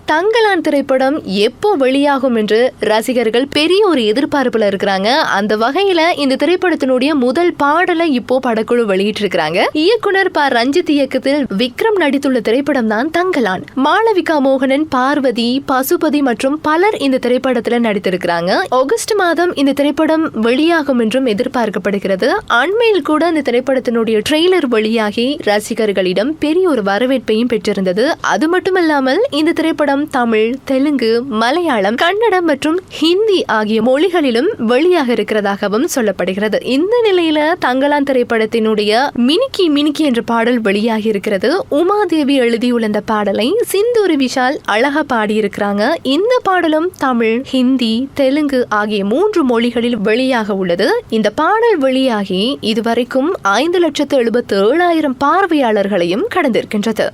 தங்கலான் திரைப்படம் எப்போ வெளியாகும் என்று ரசிகர்கள் பெரிய ஒரு எதிர்பார்ப்புல இருக்கிறாங்க. அந்த வகையில இந்த திரைப்படத்தினுடைய முதல் பாடலை இப்போ படக்குழு வெளியிட்டு இருக்காங்க. இயக்குனர் ப. ரஞ்சித் இயக்கத்தில் விக்ரம் நடித்துள்ள திரைப்படம் தான் தங்கலான். மாளவிகா மோகனன், பார்வதி, பசுபதி மற்றும் பலர் இந்த திரைப்படத்துல நடித்திருக்கிறாங்க. ஆகஸ்ட் மாதம் இந்த திரைப்படம் வெளியாகும் என்றும் எதிர்பார்க்கப்படுகிறது. அண்மையில் கூட இந்த திரைப்படத்தினுடைய ட்ரெய்லர் வெளியாகி ரசிகர்களிடம் பெரிய ஒரு வரவேற்பையும் பெற்றிருந்தது. அது மட்டுமல்லாமல் இந்த திரைப்படம் தமிழ், தெலுங்கு, மலையாளம், கன்னடம் மற்றும் ஹிந்தி ஆகிய மொழிகளிலும் வெளியாக இருக்கிறதாகவும் சொல்லப்படுகிறது. இந்த நிலையில தங்கலான் திரைப்படத்தினுடைய மினிக்கி மினிக்கி என்ற பாடல் வெளியாகி இருக்கிறது. உமாதேவி எழுதியுள்ள இந்த பாடலை சிந்தூரி விஷால் அழகா பாடியிருக்கிறாங்க. இந்த பாடலும் தமிழ், ஹிந்தி, தெலுங்கு ஆகிய 3 மொழிகளில் வெளியாக உள்ளது. இந்த பாடல் வெளியாகி இதுவரைக்கும் 5,77,000 பார்வையாளர்களையும் கடந்திருக்கின்றது.